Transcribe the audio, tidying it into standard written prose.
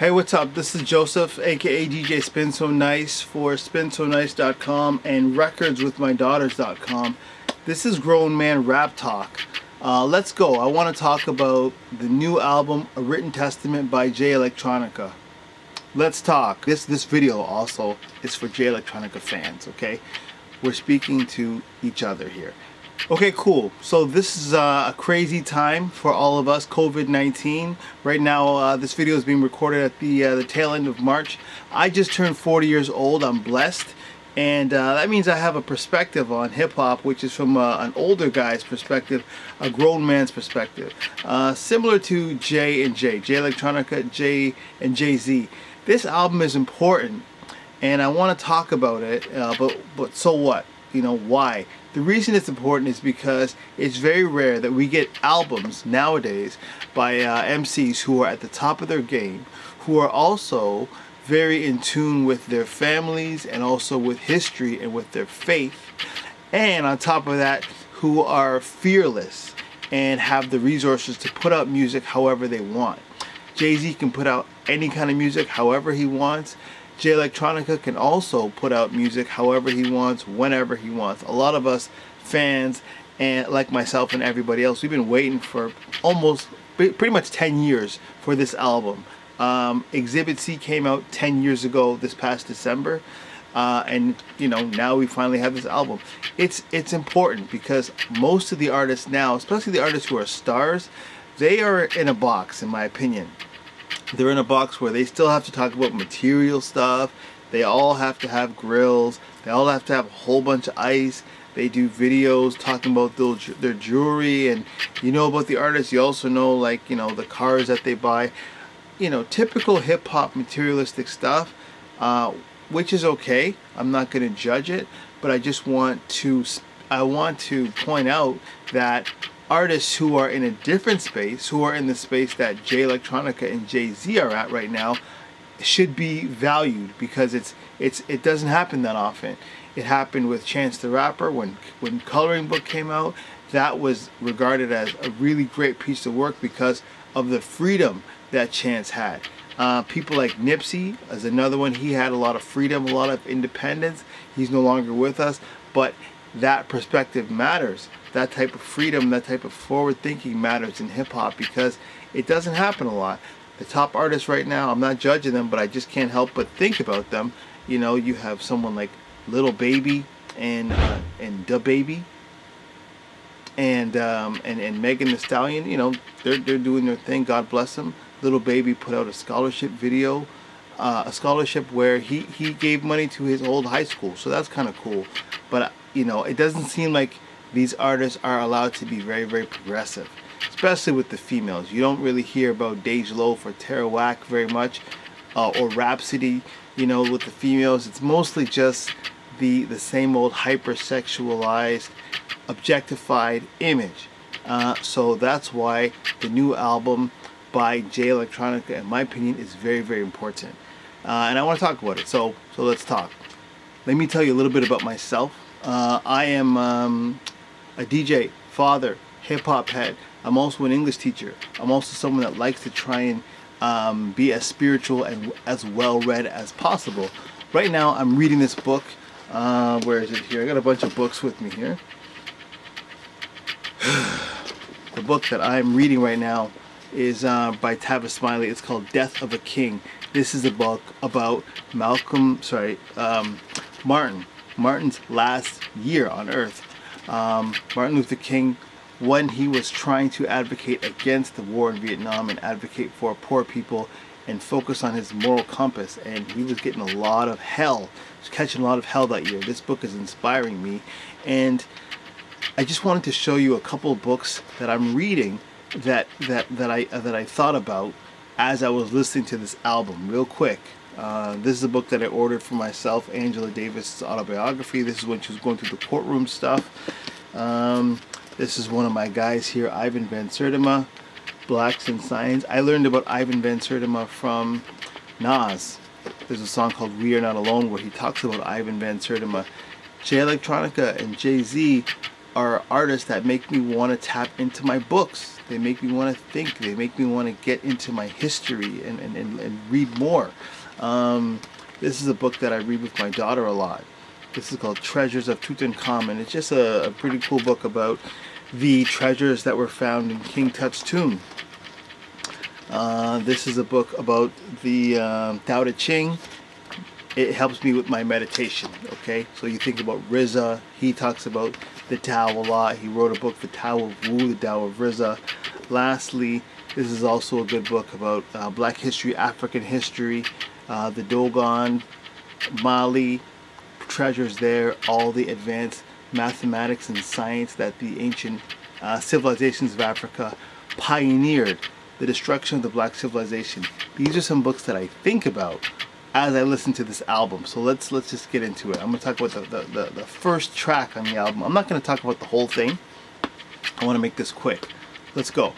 Hey, what's up? This is Joseph, aka DJ Spin So Nice for SpinSoNice.com and RecordsWithMyDaughters.com. This is Grown Man Rap Talk. Let's go. I want to talk about the new album, A Written Testament by Jay Electronica. Let's talk. This video also is for Jay Electronica fans, okay? We're speaking to each other here. Okay, cool. So this is a crazy time for all of us, COVID-19. Right now, this video is being recorded at the tail end of March. I just turned 40 years old. I'm blessed. And that means I have a perspective on hip-hop, which is from an older guy's perspective, a grown man's perspective. Similar to Jay Electronica, Jay and Jay-Z. This album is important, and I want to talk about it, but so what? You know, why? The reason it's important is because it's very rare that we get albums nowadays by MCs who are at the top of their game, who are also very in tune with their families and also with history and with their faith, and on top of that, who are fearless and have the resources to put out music however they want. Jay-Z can put out any kind of music however he wants. Jay Electronica can also put out music however he wants, whenever he wants. A lot of us fans, and like myself and everybody else, we've been waiting for pretty much 10 years for this album. Exhibit C came out 10 years ago this past December, and you know, now we finally have this album. It's important because most of the artists now, especially the artists who are stars, they are in a box, in my opinion. They're in a box where they still have to talk about material stuff. They all have to have grills. They all have to have a whole bunch of ice. They do videos talking about their jewelry, and you know about the artists. You also know, like, you know, the cars that they buy. You know, typical hip-hop materialistic stuff, which is okay. I'm not going to judge it, but I just want to point out that artists who are in a different space, who are in the space that Jay Electronica and Jay-Z are at right now, should be valued, because it doesn't happen that often. It happened with Chance the Rapper when Coloring Book came out. That was regarded as a really great piece of work because of the freedom that Chance had. People like Nipsey is another one. He had a lot of freedom, a lot of independence. He's no longer with us, but that perspective matters. That type of freedom, that type of forward thinking matters in hip hop because it doesn't happen a lot. The top artists right now, I'm not judging them, but I just can't help but think about them. You know, you have someone like Little Baby and DaBaby and Megan Thee Stallion. You know, they're doing their thing. God bless them. Little Baby put out a scholarship video, a scholarship where he gave money to his old high school. So that's kind of cool. But you know, it doesn't seem like these artists are allowed to be very, very progressive, especially with the females. You don't really hear about Dej Loaf or Tara Wack very much, or Rhapsody. You know, with the females, it's mostly just the same old hypersexualized, objectified image. So that's why the new album by Jay Electronica, in my opinion, is very, very important. And I want to talk about it. So let's talk. Let me tell you a little bit about myself. I am a DJ, father, hip-hop head. I'm also an English teacher. I'm also someone that likes to try and be as spiritual and as well-read as possible. Right now, I'm reading this book. Where is it here? I got a bunch of books with me here. The book that I'm reading right now is by Tavis Smiley. It's called Death of a King. This is a book about Martin's last year on Earth. Martin Luther King, when he was trying to advocate against the war in Vietnam and advocate for poor people and focus on his moral compass, and he was getting a lot of hell. He was catching a lot of hell that year. This book is inspiring me, and I just wanted to show you a couple of books that I'm reading that I thought about as I was listening to this album real quick. This is a book that I ordered for myself, Angela Davis' autobiography. This is when she was going through the courtroom stuff. This is one of my guys here, Ivan Van Sertima, Blacks in Science. I learned about Ivan Van Sertima from Nas. There's a song called We Are Not Alone where he talks about Ivan Van Sertima. Jay Electronica and Jay-Z are artists that make me want to tap into my books. They make me want to think. They make me want to get into my history and read more. This is a book that I read with my daughter a lot. This is called Treasures of Tutankhamun. It's just a pretty cool book about the treasures that were found in King Tut's tomb. This is a book about the Tao Te Ching. It helps me with my meditation, okay? So you think about Rizza, he talks about the Tao a lot. He wrote a book, The Tao of Wu, The Tao of Rizza. Lastly, this is also a good book about Black history, African history, the Dogon, Mali, treasures there, all the advanced mathematics and science that the ancient civilizations of Africa pioneered, the destruction of the black civilization. These are some books that I think about as I listen to this album. So let's just get into it. I'm going to talk about the first track on the album. I'm not going to talk about the whole thing. I want to make this quick. Let's go.